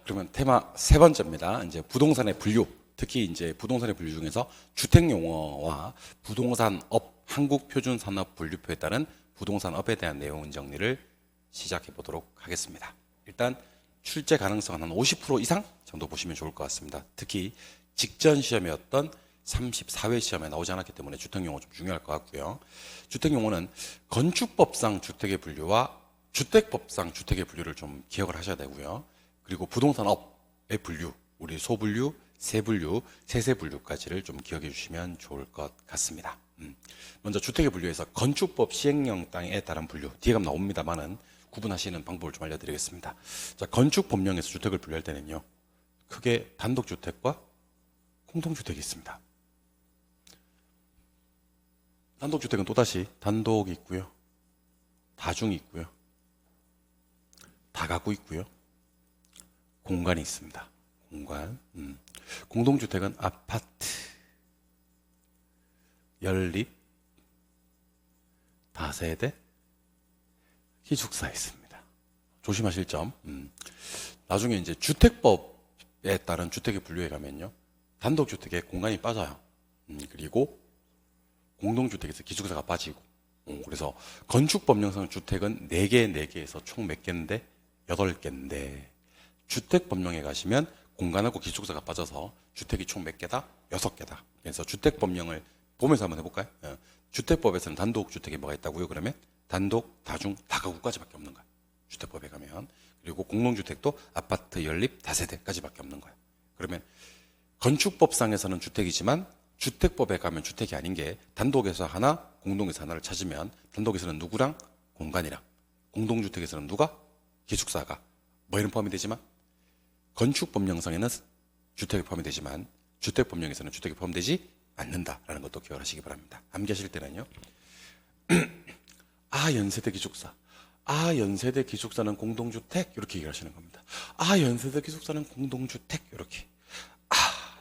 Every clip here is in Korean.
그러면 테마 세 번째입니다. 이제 부동산의 분류, 특히 이제 부동산의 분류 중에서 주택용어와 부동산업, 한국표준산업 분류표에 따른 부동산업에 대한 내용 정리를 시작해 보도록 하겠습니다. 일단 출제 가능성은 한 50% 이상 정도 보시면 좋을 것 같습니다. 특히 직전 시험이었던 34회 시험에 나오지 않았기 때문에 주택용어 좀 중요할 것 같고요. 주택용어는 건축법상 주택의 분류와 주택법상 주택의 분류를 좀 기억을 하셔야 되고요. 그리고 부동산업의 분류, 우리 소분류, 세분류, 세세분류까지를 좀 기억해 주시면 좋을 것 같습니다. 먼저 주택의 분류에서 건축법 시행령 땅에 따른 분류, 뒤에 가면 나옵니다만은 구분하시는 방법을 좀 알려드리겠습니다. 자, 건축법령에서 주택을 분류할 때는요, 크게 단독주택과 공동주택이 있습니다. 단독주택은 또다시 단독이 있고요, 다중이 있고요, 다가구 있고요, 공간이 있습니다. 공간. 공동주택은 아파트, 연립, 다세대, 기숙사 있습니다. 조심하실 점. 나중에 이제 주택법에 따른 주택의 분류에 가면요, 단독주택에 공간이 빠져요. 그리고 공동주택에서 기숙사가 빠지고. 그래서 건축법령상 주택은 4개에서 총 몇 개인데? 8개인데, 주택법령에 가시면 공간하고 기숙사가 빠져서 주택이 총 몇 개다? 6개다. 그래서 주택법령을 보면서 한번 해볼까요? 주택법에서는 단독주택이 뭐가 있다고요? 그러면 단독, 다중, 다가구까지밖에 없는 거야. 주택법에 가면. 그리고 공동주택도 아파트, 연립, 다세대까지밖에 없는 거야. 그러면 건축법상에서는 주택이지만 주택법에 가면 주택이 아닌 게 단독에서 하나, 공동에서 하나를 찾으면 단독에서는 누구랑? 공간이랑. 공동주택에서는 누가? 기숙사가. 뭐 이런 포함이 되지만 건축법령상에는 주택이 포함이 되지만 주택법령에서는 주택이 포함되지 않는다라는 것도 기억하시기 바랍니다. 암기하실 때는요, 연세대 기숙사, 연세대 기숙사는 공동주택, 이렇게 얘기를 하시는 겁니다. 연세대 기숙사는 공동주택, 이렇게.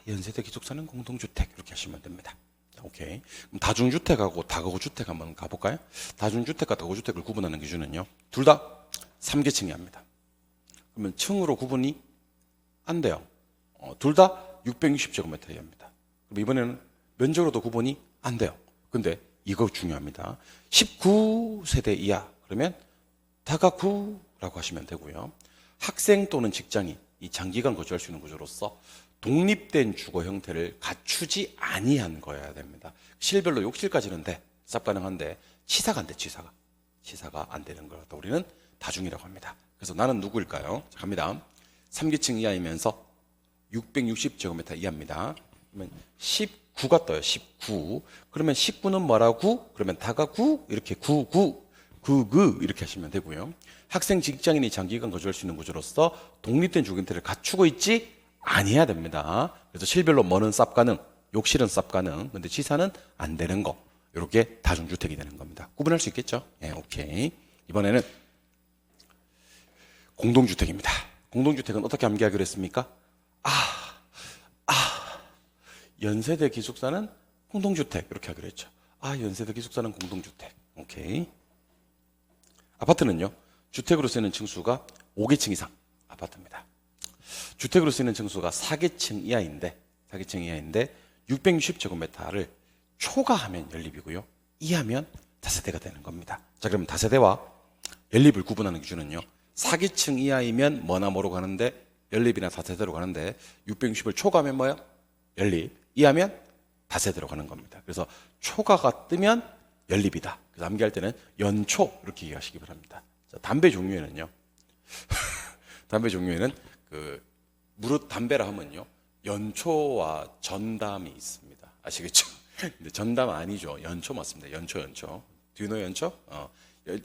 연세대 기숙사는 공동주택, 이렇게 하시면 됩니다. 오케이. 그럼 다중주택하고 다가구주택 한번 가볼까요? 다중주택과 다가구주택을 구분하는 기준은요, 둘 다 3계층이 합니다. 그러면 층으로 구분이 안 돼요. 둘 다 660제곱미터 이하입니다. 그럼 이번에는 면적으로도 구분이 안 돼요. 근데 이거 중요합니다. 19세대 이하, 그러면 다가구라고 하시면 되고요. 학생 또는 직장인, 이 장기간 거주할 수 있는 구조로서 독립된 주거 형태를 갖추지 아니한 거여야 됩니다. 실별로 욕실까지는 돼, 쌉 가능한데 치사가 안 돼, 치사가 안 되는 걸 갖다 우리는 다중이라고 합니다. 그래서 나는 누구일까요? 자, 갑니다. 3계층 이하이면서 660제곱미터 이하입니다. 그러면 19가 떠요. 19. 그러면 19는 뭐라고? 그러면 다가구, 이렇게 구구 이렇게 하시면 되고요. 학생, 직장인이 장기간 거주할 수 있는 구조로서 독립된 주거 형태를 갖추고 있지 아니해야 됩니다. 그래서 실별로 뭐는 쌉 가능, 욕실은 쌉 가능, 근데 치사는 안 되는 거. 이렇게 다중주택이 되는 겁니다. 구분할 수 있겠죠? 네, 오케이. 이번에는 공동주택입니다. 공동주택은 어떻게 암기하기로 했습니까? 연세대 기숙사는 공동주택, 이렇게 하기로 했죠. 연세대 기숙사는 공동주택. 오케이. 아파트는요, 주택으로 쓰이는 층수가 5계층 이상 아파트입니다. 주택으로 쓰이는 층수가 4계층 이하인데 660제곱미터를 초과하면 연립이고요, 이하면 다세대가 되는 겁니다. 자, 그럼 다세대와 연립을 구분하는 기준은요, 4계층 이하이면 뭐나 뭐로 가는데? 연립이나 다세대로 가는데, 660을 초과하면 뭐예요? 연립. 이하면 다세대로 가는 겁니다. 그래서 초과가 뜨면 연립이다. 그래서 암기할 때는 연초, 이렇게 이해하시기 바랍니다. 자, 담배 종류에는요, 담배 종류에는 무릇 담배라 하면요, 연초와 전담이 있습니다. 아시겠죠? 근데 전담 아니죠. 연초 맞습니다. 연초. Do you know 연초?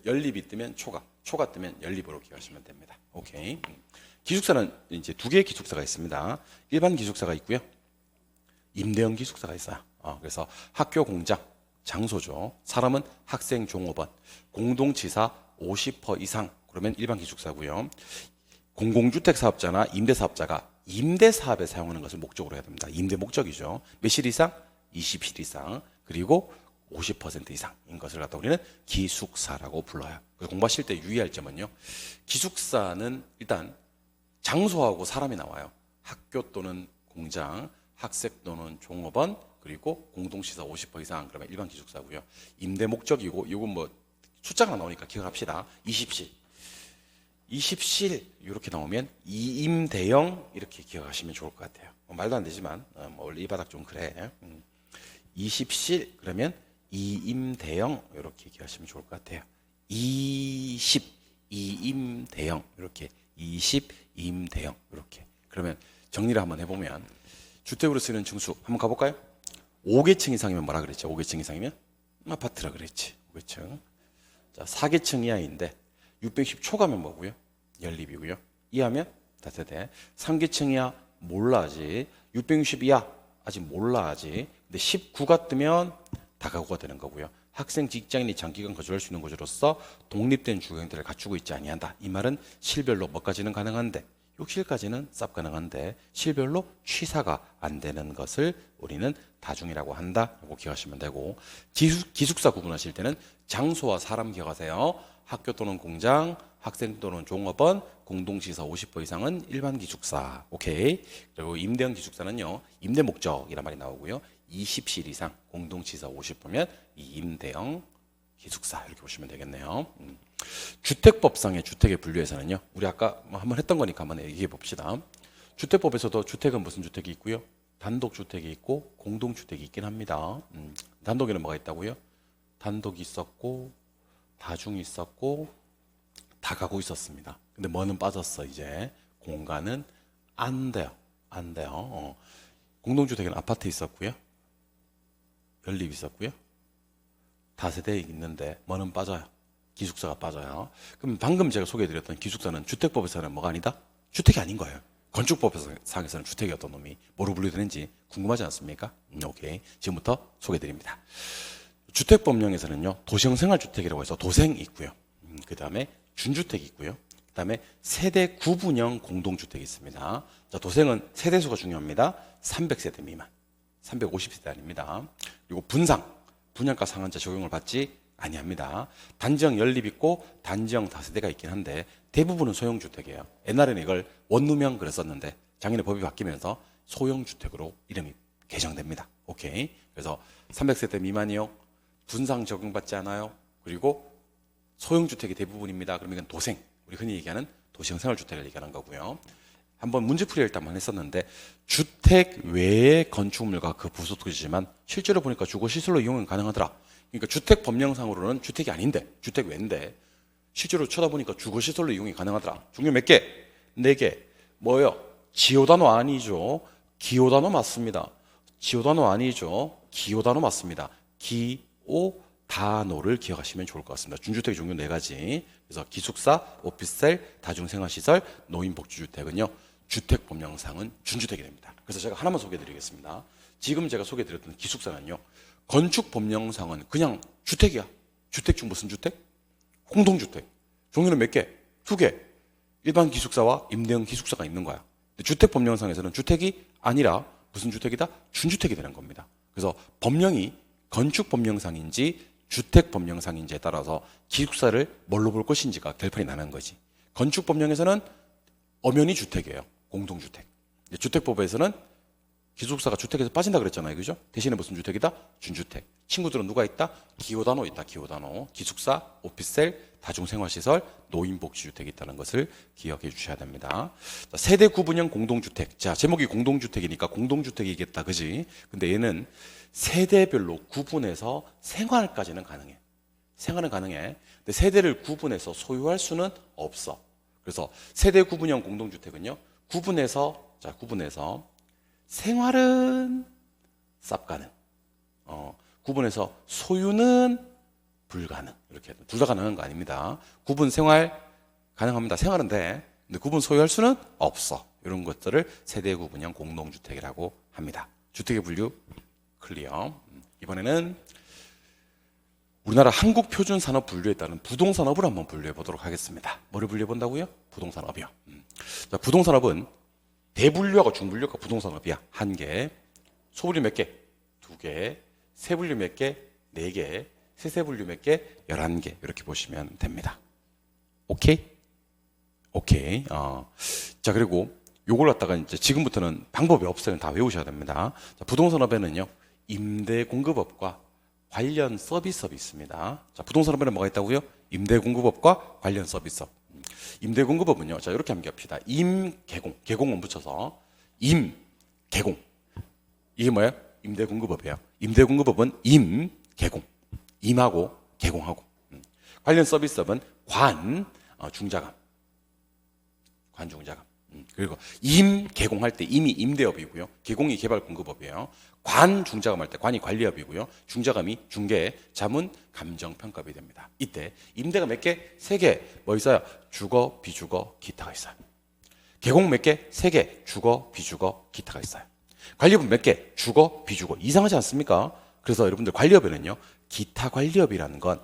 연립이 뜨면 초가 뜨면 연립으로 기억하시면 됩니다. 오케이. 기숙사는 이제 2개의 기숙사가 있습니다. 일반 기숙사가 있고요, 임대형 기숙사가 있어요. 그래서 학교, 공장, 장소죠. 사람은 학생, 종업원, 공동지사 50% 이상, 그러면 일반 기숙사고요. 공공주택 사업자나 임대사업자가 임대사업에 사용하는 것을 목적으로 해야 됩니다. 임대 목적이죠. 몇 실 이상? 20실 이상. 그리고 50% 이상인 것을 갖다 우리는 기숙사라고 불러요. 그래서 공부하실 때 유의할 점은요, 기숙사는 일단 장소하고 사람이 나와요. 학교 또는 공장, 학생 또는 종업원, 그리고 공동시설 50% 이상, 그러면 일반 기숙사고요. 임대 목적이고, 이건 뭐 숫자가 나오니까 기억합시다. 20실. 20실 이렇게 나오면 이임대형 이렇게 기억하시면 좋을 것 같아요. 말도 안 되지만 뭐 원래 이 바닥 좀 그래. 20실 그러면 이임대형 이렇게 기억하시면 좋을 것 같아요. 20 이임대형 이렇게 20 이임대형 이렇게. 그러면 정리를 한번 해보면 주택으로 쓰이는 층수 한번 가볼까요? 5계층 이상이면 뭐라 그랬죠? 5계층 이상이면 아파트라 그랬지. 5계층. 자, 4계층 이하인데 610초 가면 뭐고요? 연립이고요. 이하면 다세대. 3계층 이하 몰라지. 660 이하 아직 몰라지. 근데 19가 뜨면 다가구가 되는 거고요. 학생, 직장인이 장기간 거주할 수 있는 곳으로서 독립된 주거 형태를 갖추고 있지 아니한다. 이 말은 실별로 뭐까지는 가능한데 6실까지는 쌉 가능한데 실별로 취사가 안 되는 것을 우리는 다중이라고 한다. 이거 기억하시면 되고, 기숙사 구분하실 때는 장소와 사람 기억하세요. 학교 또는 공장, 학생 또는 종업원, 공동시설 50% 이상은 일반 기숙사. 오케이. 그리고 임대형 기숙사는요, 임대 목적이란 말이 나오고요. 20실 이상 공동시설 50%면 이 임대형 기숙사 이렇게 보시면 되겠네요. 주택법상의 주택의 분류에서는요, 우리 아까 한번 했던 거니까 한번 얘기해 봅시다. 주택법에서도 주택은 무슨 주택이 있고요? 단독주택이 있고 공동주택이 있긴 합니다. 단독에는 뭐가 있다고요? 단독이 있었고 다중이 있었고 다가구 있었습니다. 근데 뭐는 빠졌어. 이제 공간은 안 돼요. 안 돼요. 공동주택에는 아파트 있었고요, 연립 있었고요, 다세대 있는데 뭐는 빠져요. 기숙사가 빠져요. 그럼 방금 제가 소개해드렸던 기숙사는 주택법에서는 뭐가 아니다? 주택이 아닌 거예요. 건축법상에서는 주택이 어떤 놈이 뭐로 분류되는지 궁금하지 않습니까? 오케이. 지금부터 소개해드립니다. 주택법령에서는요, 도시형 생활주택이라고 해서 도생이 있고요. 그 다음에 준주택이 있고요. 그 다음에 세대 구분형 공동주택이 있습니다. 자, 도생은 세대수가 중요합니다. 300세대 미만, 350세대 아닙니다. 그리고 분양가 상한제 적용을 받지 아니합니다. 단지형 연립 있고 단지형 다세대가 있긴 한데 대부분은 소형주택이에요. 옛날에는 이걸 원룸형 그랬었는데 작년에 법이 바뀌면서 소형주택으로 이름이 개정됩니다. 오케이. 그래서 300세대 미만이요, 분상 적용받지 않아요, 그리고 소형주택이 대부분입니다. 그러면 이건 도생, 우리 흔히 얘기하는 도시형 생활주택을 얘기하는 거고요. 한번 문제풀이를 일단 했었는데 주택 외의 건축물과 그 부속토지지만 실제로 보니까 주거시설로 이용은 가능하더라. 그러니까 주택 법령상으로는 주택이 아닌데 주택 외인데 실제로 쳐다보니까 주거시설로 이용이 가능하더라. 종류 몇 개? 4개. 뭐예요? 지오단호 아니죠. 기오단호 맞습니다. 지오단호 아니죠. 기오단호 맞습니다. 기오단호를 기억하시면 좋을 것 같습니다. 준주택 종류 4가지. 그래서 기숙사, 오피스텔, 다중생활시설, 노인복지주택은요, 주택법령상은 준주택이 됩니다. 그래서 제가 하나만 소개해드리겠습니다. 지금 제가 소개해드렸던 기숙사는요, 건축법령상은 그냥 주택이야. 주택 중 무슨 주택? 공동주택. 종류는 몇 개? 2개. 일반 기숙사와 임대형 기숙사가 있는 거야. 주택법령상에서는 주택이 아니라 무슨 주택이다? 준주택이 되는 겁니다. 그래서 법령이 건축법령상인지 주택법령상인지에 따라서 기숙사를 뭘로 볼 것인지가 결판이 나는 거지. 건축법령에서는 엄연히 주택이에요. 공동주택. 주택법에서는 기숙사가 주택에서 빠진다 그랬잖아요. 그죠? 대신에 무슨 주택이다? 준주택. 친구들은 누가 있다? 기호단호 있다. 기호단호. 기숙사, 오피스텔, 다중생활시설, 노인복지주택이 있다는 것을 기억해 주셔야 됩니다. 자, 세대 구분형 공동주택. 자, 제목이 공동주택이니까 공동주택이겠다. 그지? 근데 얘는 세대별로 구분해서 생활까지는 가능해. 생활은 가능해. 근데 세대를 구분해서 소유할 수는 없어. 그래서 세대 구분형 공동주택은요, 구분해서 생활은 쌉 가능. 구분해서 소유는 불가능. 이렇게 둘 다 가능한 거 아닙니다. 구분 생활 가능합니다. 생활은 돼. 근데 구분 소유할 수는 없어. 이런 것들을 세대 구분형 공동주택이라고 합니다. 주택의 분류 클리어. 이번에는 우리나라 한국표준산업 분류에 따른 부동산업을 한번 분류해 보도록 하겠습니다. 뭐를 분류해 본다고요? 부동산업이요. 자, 부동산업은 대분류하고 중분류가 부동산업이야. 1개. 소분류 몇 개? 2개. 세분류 몇 개? 4개. 세세분류 몇 개? 11개. 이렇게 보시면 됩니다. 오케이? 오케이. 자, 그리고 요걸 갖다가 이제 지금부터는 방법이 없어요. 다 외우셔야 됩니다. 자, 부동산업에는요, 임대공급업과 관련 서비스업이 있습니다. 자, 부동산업에는 뭐가 있다고요? 임대공급업과 관련 서비스업. 임대공급업은요, 자, 이렇게 암기합시다. 임개공, 개공은 붙여서 임개공. 이게 뭐예요? 임대공급업이에요. 임대공급업은 임개공. 임하고 개공하고. 관련 서비스업은 중자감. 관중자감. 그리고 개공할 때 임이 임대업이고요. 개공이 개발공급업이에요. 중자감 할 때 관이 관리업이고요. 중자감이 중개, 자문, 감정평가업이 됩니다. 이때 임대가 몇 개? 3개. 뭐 있어요? 주거, 비주거, 기타가 있어요. 개공 몇 개? 3개. 주거, 비주거, 기타가 있어요. 관리업은 몇 개? 주거, 비주거. 이상하지 않습니까? 그래서 여러분들 관리업에는요, 기타 관리업이라는 건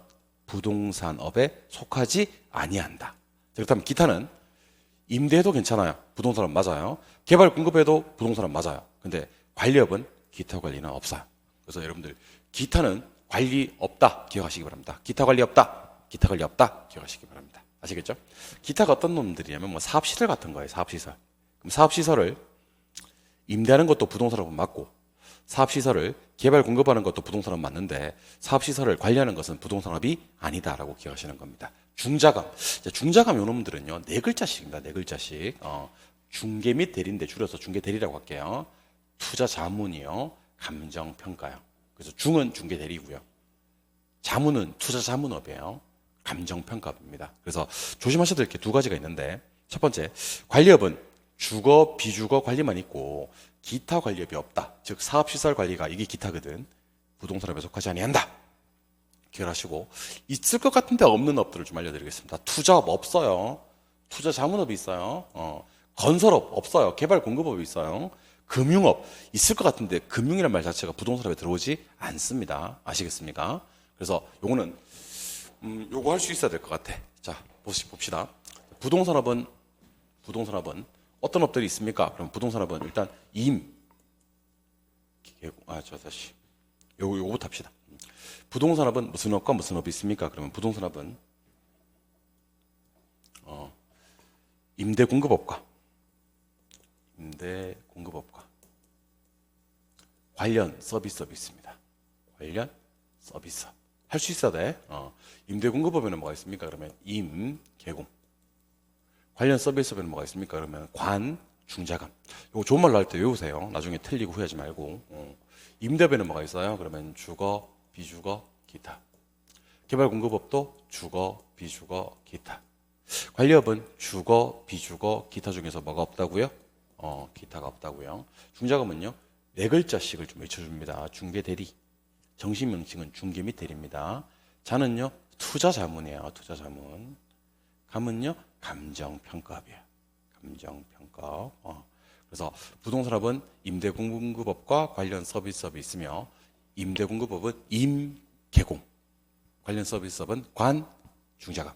부동산업에 속하지 아니한다. 그렇다면 기타는 임대해도 괜찮아요. 부동산업 맞아요. 개발 공급해도 부동산업 맞아요. 근데 관리업은 기타 관리는 없어요. 그래서 여러분들 기타는 관리 없다 기억하시기 바랍니다. 기타 관리 없다. 기타 관리 없다 기억하시기 바랍니다. 아시겠죠? 기타가 어떤 놈들이냐면 뭐 사업시설 같은 거예요. 사업시설. 그럼 사업시설을 임대하는 것도 부동산업은 맞고 사업시설을 개발 공급하는 것도 부동산업 맞는데 사업시설을 관리하는 것은 부동산업이 아니다라고 기억하시는 겁니다. 중자감. 중자감 요 놈들은요, 4글자씩입니다. 4글자씩. 중개 및 대리인데 줄여서 중개 대리라고 할게요. 투자 자문이요. 감정 평가요. 그래서 중은 중개 대리고요. 자문은 투자 자문업이에요. 감정 평가입니다. 그래서 조심하셔야 될 게 2가지가 있는데, 첫 번째, 관리업은 주거, 비주거 관리만 있고 기타 관리업이 없다. 즉 사업시설 관리가 이게 기타거든. 부동산업에 속하지 아니한다. 기억하시고, 있을 것 같은데 없는 업들을 좀 알려드리겠습니다. 투자업 없어요. 투자 자문업이 있어요. 건설업 없어요. 개발 공급업이 있어요. 금융업 있을 것 같은데 금융이란 말 자체가 부동산업에 들어오지 않습니다. 아시겠습니까? 그래서 요거는 요거 할 수 있어야 될 것 같아. 자, 봅시다. 부동산업은 어떤 업들이 있습니까? 그럼 부동산업은 일단 요거부터 합시다. 부동산업은 무슨 업과 무슨 업이 있습니까? 그러면 부동산업은 임대공급업과 관련 서비스업이 있습니다. 관련 서비스업. 할 수 있어야 돼. 임대공급업에는 뭐가 있습니까? 그러면 임개공. 관련 서비스업에는 뭐가 있습니까? 그러면 중자감. 이거 좋은 말로 할 때 외우세요. 나중에 틀리고 후회하지 말고. 임대업에는 뭐가 있어요? 그러면 주거, 비주거, 기타. 개발공급업도 주거, 비주거, 기타. 관리업은 주거, 비주거, 기타 중에서 뭐가 없다고요? 기타가 없다고요. 중자감은요, 4글자씩을 좀 외쳐줍니다. 중개대리. 정신명칭은 중개 및 대리입니다. 자는요, 투자자문이에요. 투자자문. 감은요, 감정평가업이에요. 감정평가업. 그래서 부동산업은 임대공급업과 관련 서비스업이 있으며 임대공급업은 임개공. 관련 서비스업은 중자감.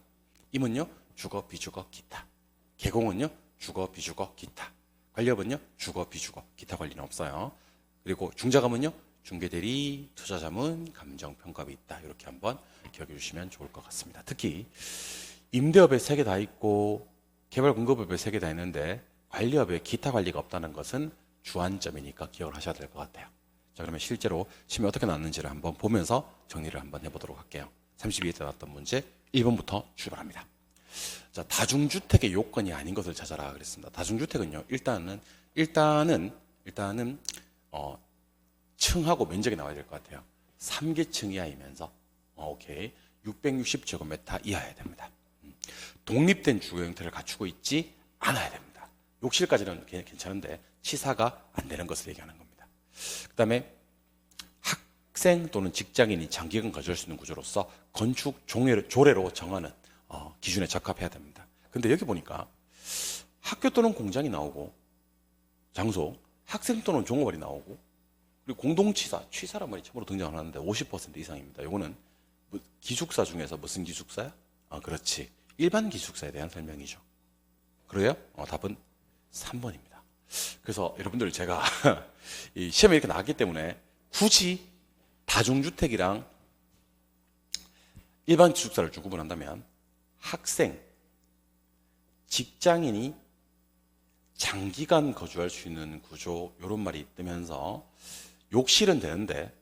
임은요, 주거, 비주거, 기타. 개공은요, 주거, 비주거, 기타. 관리업은요, 주거, 비주거, 기타 관리는 없어요. 그리고 중자감은요, 중개대리, 투자자문, 감정평가업이 있다. 이렇게 한번 기억해 주시면 좋을 것 같습니다. 특히 임대업에 3개 다 있고 개발공급업에 3개 다 있는데 관리업에 기타 관리가 없다는 것은 주안점이니까 기억을 하셔야 될 것 같아요. 자, 그러면 실제로 시험이 어떻게 나왔는지를 한번 보면서 정리를 한번 해보도록 할게요. 32회 때 나왔던 문제 1번부터 출발합니다. 자, 다중주택의 요건이 아닌 것을 찾아라 그랬습니다. 다중주택은요, 일단은 층하고 면적이 나와야 될 것 같아요. 3계층 이하이면서 오케이 660제곱미터 이하여야 됩니다. 독립된 주거 형태를 갖추고 있지 않아야 됩니다. 욕실까지는 괜찮은데 치사가 안 되는 것을 얘기하는 겁니다. 그 다음에 학생 또는 직장인이 장기간 거주할 수 있는 구조로서 건축 조례로 정하는 기준에 적합해야 됩니다. 근데 여기 보니까 학교 또는 공장이 나오고 장소, 학생 또는 종업원이 나오고 그리고 취사란 말이 처음으로 등장하는데 50% 이상입니다. 이거는 기숙사 중에서 무슨 기숙사야? 그렇지. 일반 기숙사에 대한 설명이죠. 그래요? 답은 3번입니다. 그래서 여러분들 제가 이 시험에 이렇게 나왔기 때문에 굳이 다중주택이랑 일반 기숙사를 좀 구분한다면 학생, 직장인이 장기간 거주할 수 있는 구조, 이런 말이 뜨면서 욕실은 되는데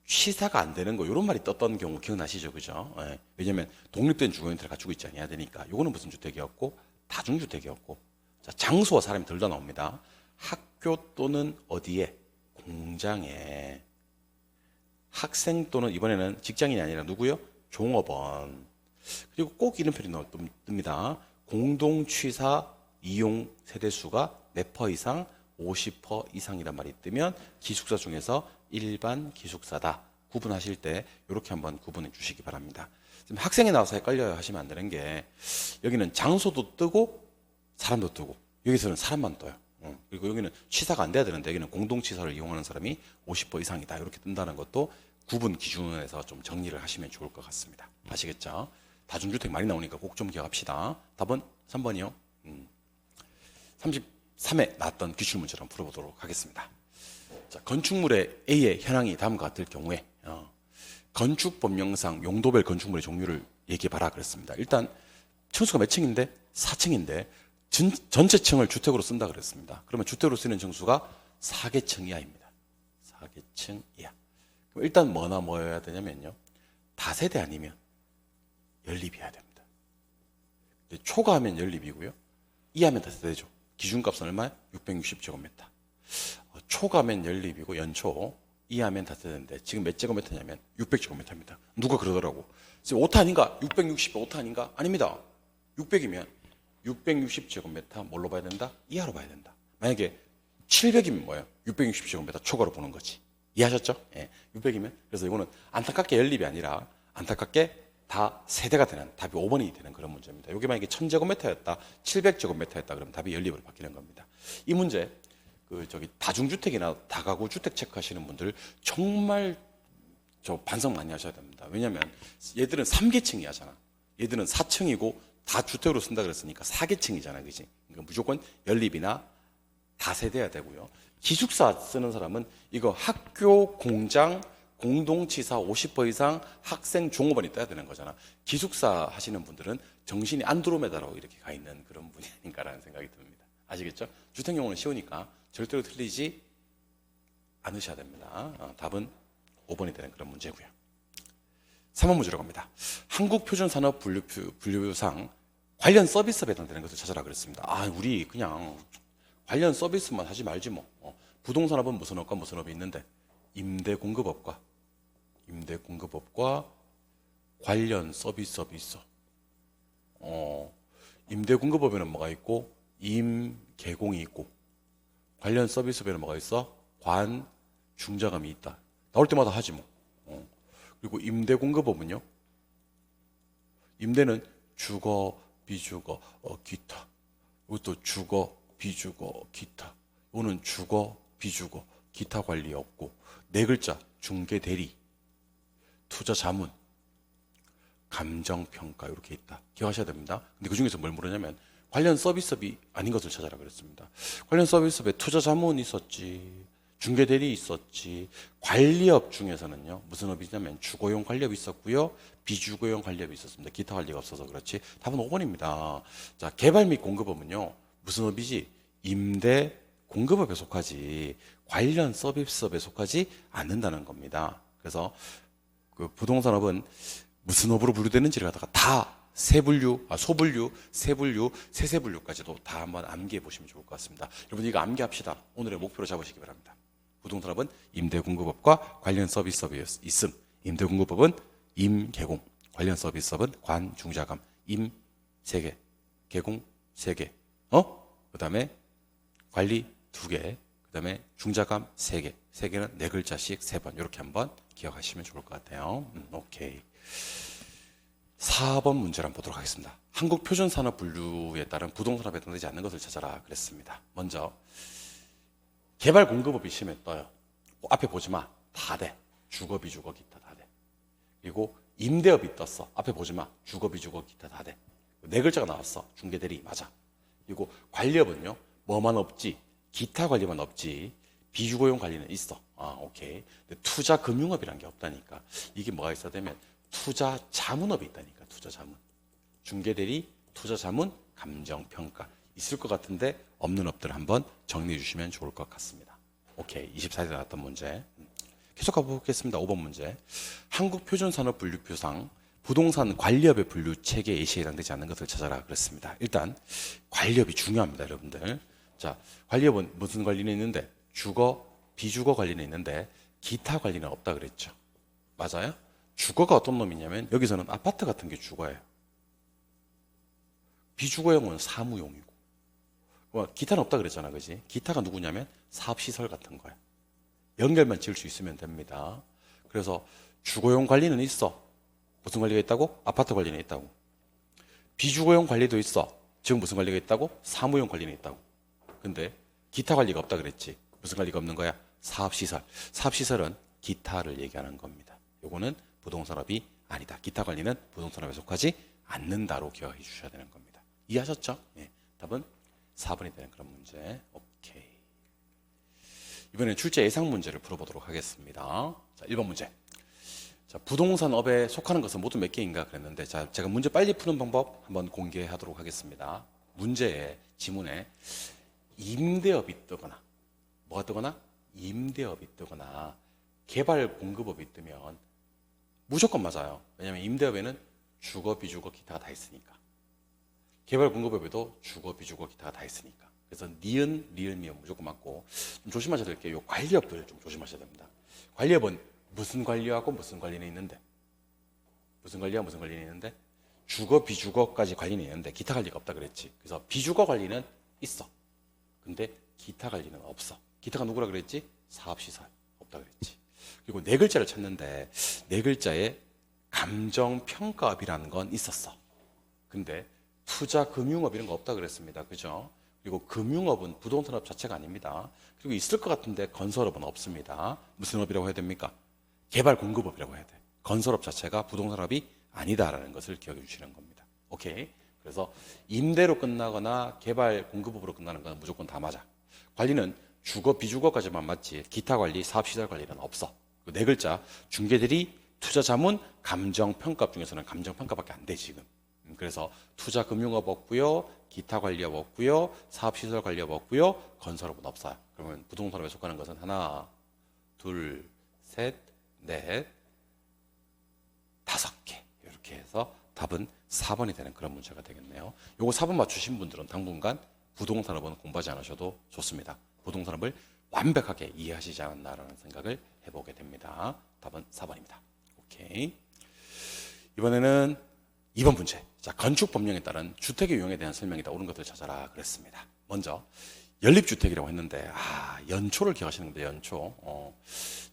취사가 안 되는 거, 이런 말이 떴던 경우 기억나시죠? 그죠? 예. 왜냐면 독립된 주거 형태를 갖추고 있지 않아야 되니까. 요거는 무슨 주택이었고 다중주택이었고. 자, 장소와 사람이 둘 다 나옵니다. 학교 또는 어디에? 공장에. 학생 또는 이번에는 직장인이 아니라 누구요? 종업원. 그리고 꼭 이런 표현이 뜹니다. 공동취사 이용 세대수가 몇 퍼 이상? 50% 이상이란 말이 뜨면 기숙사 중에서 일반 기숙사다. 구분하실 때 이렇게 한번 구분해 주시기 바랍니다. 지금 학생이 나와서 헷갈려요 하시면 안 되는 게, 여기는 장소도 뜨고 사람도 뜨고, 여기서는 사람만 떠요. 그리고 여기는 취사가 안 돼야 되는데 여기는 공동취사를 이용하는 사람이 50% 이상이다. 이렇게 뜬다는 것도 구분 기준에서 좀 정리를 하시면 좋을 것 같습니다. 아시겠죠? 다중주택 많이 나오니까 꼭 좀 기억합시다. 답은 3번이요. 33회 나왔던 기출문제를 한번 풀어보도록 하겠습니다. 자, 건축물의 A의 현황이 다음과 같을 경우에 건축법령상 용도별 건축물의 종류를 얘기해봐라 그랬습니다. 일단 층수가 몇 층인데? 4층인데 전체 층을 주택으로 쓴다 그랬습니다. 그러면 주택으로 쓰는 층수가 4개층 이하입니다. 4개층 이하. 그럼 일단 뭐여야 되냐면요, 다세대 아니면 연립이어야 됩니다. 초과하면 연립이고요, 이하면 다세대죠. 기준값은 얼마야? 660제곱미터. 초가면 연립이고 연초, 이하면 다세대인데 지금 몇 제곱미터냐면 600제곱미터입니다. 누가 그러더라고. 지금 오타 아닌가? 660 오타 아닌가? 아닙니다. 600이면 660제곱미터 뭘로 봐야 된다? 이하로 봐야 된다. 만약에 700이면 뭐예요? 660제곱미터 초과로 보는 거지. 이해하셨죠? 예, 600이면. 그래서 이거는 안타깝게 연립이 아니라 안타깝게 다 세대가 되는, 답이 5번이 되는 그런 문제입니다. 이게 만약에 1000제곱미터였다, 700제곱미터였다 그러면 답이 연립으로 바뀌는 겁니다. 이 문제 다중주택이나 다가구 주택 체크하시는 분들 정말 반성 많이 하셔야 됩니다. 왜냐하면 얘들은 3계층이 하잖아. 얘들은 4층이고 다 주택으로 쓴다 그랬으니까 4계층이잖아, 그지? 그러니까 무조건 연립이나 다세대야 되고요. 기숙사 쓰는 사람은 이거 학교, 공장, 공동치사 50% 이상 학생 종업원이 떠야 되는 거잖아. 기숙사 하시는 분들은 정신이 안드로메다로 이렇게 가 있는 그런 분이 아닌가라는 생각이 듭니다. 아시겠죠? 주택용어는 쉬우니까 절대로 틀리지 않으셔야 됩니다. 답은 5번이 되는 그런 문제고요. 3번 문제로 갑니다. 한국표준산업 분류상 관련 서비스에 해당되는 것을 찾아라 그랬습니다. 우리 그냥 관련 서비스만 하지 말지 뭐. 부동산업은 무슨 업과 무슨 업이 있는데? 임대공급업과 관련 서비스업이 있어. 임대공급업에는 뭐가 있고 임개공이 있고, 관련 서비스업에는 뭐가 있어? 관중자감이 있다. 나올 때마다 하지 뭐. 그리고 임대공급업은요, 임대는 주거, 비주거, 기타. 이것도 주거, 비주거, 기타. 이거는 주거, 비주거, 기타 관리 없고, 네 글자 중개대리, 투자자문, 감정평가 이렇게 있다. 기억하셔야 됩니다. 근데 그 중에서 뭘 물으냐면 관련 서비스업이 아닌 것을 찾아라 그랬습니다. 관련 서비스업에 투자자문 있었지, 중개대리 있었지. 관리업 중에서는요, 무슨 업이냐면 주거용 관리업이 있었고요, 비주거용 관리업이 있었습니다. 기타 관리가 없어서 그렇지. 답은 5번입니다. 자, 개발 및 공급업은요, 무슨 업이지? 임대 공급업에 속하지 관련 서비스업에 속하지 않는다는 겁니다. 그래서 그 부동산업은 무슨 업으로 분류되는지를 갖다가 다 세분류, 소분류, 세분류, 세세분류까지도 다 한번 암기해 보시면 좋을 것 같습니다. 여러분 이거 암기합시다. 오늘의 목표로 잡으시기 바랍니다. 부동산업은 임대공급업과 관련 서비스업이 있음. 임대공급업은 임개공, 관련 서비스업은 관중자감, 임 3개, 개공 3개, 그 다음에 관리 2개, 그 다음에 중자감 3개, 3개는 4글자씩 3번 이렇게 한번 기억하시면 좋을 것 같아요. 오케이. 4번 문제를 한번 보도록 하겠습니다. 한국표준산업 분류에 따른 부동산업에 해당되지 않는 것을 찾아라 그랬습니다. 먼저 개발 공급업이 시험에 떠요. 앞에 보지 마. 다 돼. 주거, 비주거, 기타 다 돼. 그리고 임대업이 떴어. 앞에 보지 마. 주거, 비주거, 기타 다 돼. 4글자가 나왔어. 중개대리 맞아. 그리고 관리업은요, 뭐만 없지? 기타 관리만 없지. 비주거용 관리는 있어. 오케이. 근데 투자 금융업이란 게 없다니까. 이게 뭐가 있어야 되면 투자 자문업이 있다니까. 투자 자문. 중개대리, 투자 자문, 감정평가. 있을 것 같은데 없는 업들 한번 정리해 주시면 좋을 것 같습니다. 오케이. 24세 나왔던 문제. 계속 가보겠습니다. 5번 문제. 한국표준산업분류표상 부동산 관리업의 분류 체계 예시에 해당되지 않는 것을 찾아라 그랬습니다. 일단 관리업이 중요합니다, 여러분들. 자, 관리업은 무슨 관리는 있는데 주거, 비주거 관리는 있는데 기타 관리는 없다 그랬죠. 맞아요? 주거가 어떤 놈이냐면 여기서는 아파트 같은 게 주거예요. 비주거용은 사무용이고. 기타는 없다 그랬잖아, 그지? 기타가 누구냐면 사업시설 같은 거야. 연결만 지을 수 있으면 됩니다. 그래서 주거용 관리는 있어. 무슨 관리가 있다고? 아파트 관리는 있다고. 비주거용 관리도 있어. 지금 무슨 관리가 있다고? 사무용 관리는 있다고. 근데 기타 관리가 없다 그랬지. 무슨 관리가 없는 거야? 사업시설. 사업시설은 기타를 얘기하는 겁니다. 요거는 부동산업이 아니다. 기타 관리는 부동산업에 속하지 않는다로 기억해 주셔야 되는 겁니다. 이해하셨죠? 예. 답은 4번이 되는 그런 문제. 오케이. 이번엔 출제 예상 문제를 풀어보도록 하겠습니다. 자, 1번 문제. 자, 부동산업에 속하는 것은 모두 몇 개인가 그랬는데, 자, 제가 문제 빨리 푸는 방법 한번 공개하도록 하겠습니다. 문제에, 지문에 임대업이 뜨거나, 뭐가 뜨거나? 임대업이 뜨거나, 개발 공급업이 뜨면 무조건 맞아요. 왜냐하면 임대업에는 주거, 비주거, 기타가 다 있으니까. 개발 공급업에도 주거, 비주거, 기타가 다 있으니까. 그래서 니은, 리을, 미음 무조건 맞고, 좀 조심하셔야 될 게 요 관리업들 좀 조심하셔야 됩니다. 관리업은 무슨 관리하고 무슨 관리는 있는데, 무슨 관리와 무슨 관리는 있는데, 주거, 비주거까지 관리는 있는데 기타 관리가 없다 그랬지. 그래서 비주거 관리는 있어. 근데 기타 관리는 없어. 기타가 누구라 그랬지? 사업시설 없다 그랬지. 그리고 네 글자를 찾는데 네 글자에 감정평가업이라는 건 있었어. 근데 투자금융업 이런 거 없다 그랬습니다. 그죠? 그리고 금융업은 부동산업 자체가 아닙니다. 그리고 있을 것 같은데 건설업은 없습니다. 무슨 업이라고 해야 됩니까? 개발 공급업이라고 해야 돼. 건설업 자체가 부동산업이 아니다라는 것을 기억해 주시는 겁니다. 오케이. 그래서 임대로 끝나거나 개발 공급업으로 끝나는 건 무조건 다 맞아. 관리는 주거, 비주거까지만 맞지 기타 관리, 사업시설 관리는 없어. 네 글자 중개들이 투자자문, 감정평가업 중에서는 감정평가밖에 안 돼 지금. 그래서 투자금융업 없고요, 기타 관리업 없고요, 사업시설 관리업 없고요, 건설업은 없어요. 그러면 부동산업에 속하는 것은 하나, 둘, 셋, 넷, 5개 이렇게 해서 답은 4번이 되는 그런 문제가 되겠네요. 요거 4번 맞추신 분들은 당분간 부동산업은 공부하지 않으셔도 좋습니다. 부동산업을 완벽하게 이해하시지 않았나라는 생각을 해보게 됩니다. 답은 4번입니다. 오케이. 이번에는 2번 문제. 자, 건축법령에 따른 주택의 유형에 대한 설명이다. 옳은 것들을 찾아라 그랬습니다. 먼저 연립주택이라고 했는데 연초를 기억하시는 겁니다. 연초.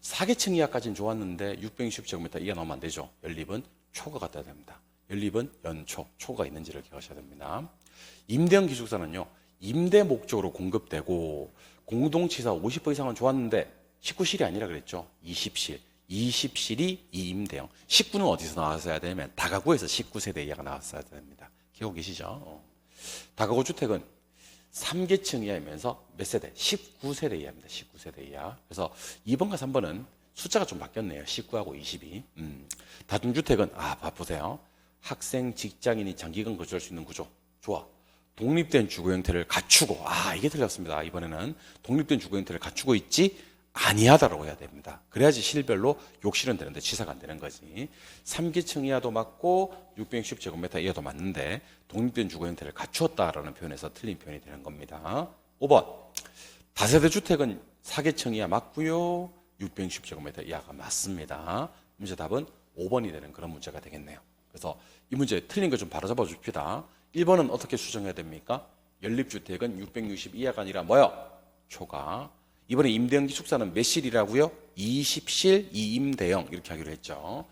4계층 이하까지는 좋았는데 660제곱미터 이하 나오면 안 되죠. 연립은 초과가 돼야 됩니다. 연립은 연초, 초과가 있는지를 기억하셔야 됩니다. 임대형 기숙사는요. 임대 목적으로 공급되고 공동치사 50% 이상은 좋았는데 19실이 아니라 그랬죠. 20실. 20실이 이임대형. 19는 어디서 나왔어야 되냐면 다가구에서 19세대 이하가 나왔어야 됩니다. 기억 계시죠? 다가구 주택은 3계층 이하이면서 몇 세대? 19세대 이하입니다. 19세대 이하. 그래서 2번과 3번은 숫자가 좀 바뀌었네요. 19하고 22. 다중주택은 보세요. 학생, 직장인이 장기간 거주할 수 있는 구조. 좋아. 독립된 주거 형태를 갖추고 이게 틀렸습니다. 이번에는 독립된 주거 형태를 갖추고 있지 아니하다라고 해야 됩니다. 그래야지 실별로 욕실은 되는데 치사가 안 되는 거지. 3계층 이하도 맞고 660제곱미터 이하도 맞는데 독립된 주거 형태를 갖추었다라는 표현에서 틀린 표현이 되는 겁니다. 5번 다세대 주택은 4계층 이하 맞고요. 660제곱미터 이하가 맞습니다. 문제 답은 5번이 되는 그런 문제가 되겠네요. 그래서 이 문제 틀린 거 좀 바로잡아 줍시다. 1번은 어떻게 수정해야 됩니까? 연립주택은 660 이하가 아니라 뭐요? 초과. 이번에 임대형 기숙사는 몇 실이라고요? 20실 2임대형 이렇게 하기로 했죠.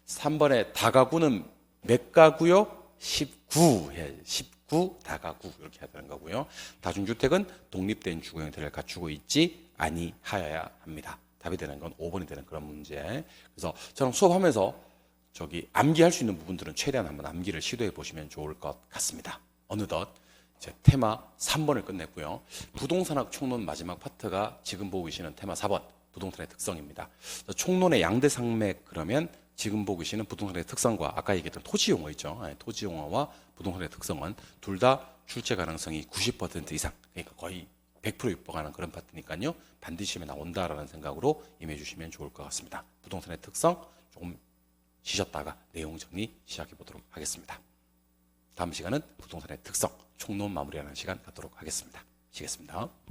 3번에 다가구는 몇 가구요? 19. 19 다가구 이렇게 해야 되는 거고요. 다중주택은 독립된 주거 형태를 갖추고 있지 아니하여야 합니다. 답이 되는 건 5번이 되는 그런 문제. 그래서 저는 수업하면서 암기할 수 있는 부분들은 최대한 한번 암기를 시도해 보시면 좋을 것 같습니다. 어느덧 이제 테마 3번을 끝냈고요. 부동산학 총론 마지막 파트가 지금 보고 계시는 테마 4번 부동산의 특성입니다. 총론의 양대산맥 그러면 지금 보고 계시는 부동산의 특성과 아까 얘기했던 토지 용어 있죠. 토지 용어와 부동산의 특성은 둘 다 출제 가능성이 90% 이상, 그러니까 거의 100% 육박하는 그런 파트니까요. 반드시 시험에 나온다라는 생각으로 임해 주시면 좋을 것 같습니다. 부동산의 특성 조금 쉬셨다가 내용 정리 시작해 보도록 하겠습니다. 다음 시간은 부동산의 특성, 총론 마무리하는 시간 갖도록 하겠습니다. 쉬겠습니다.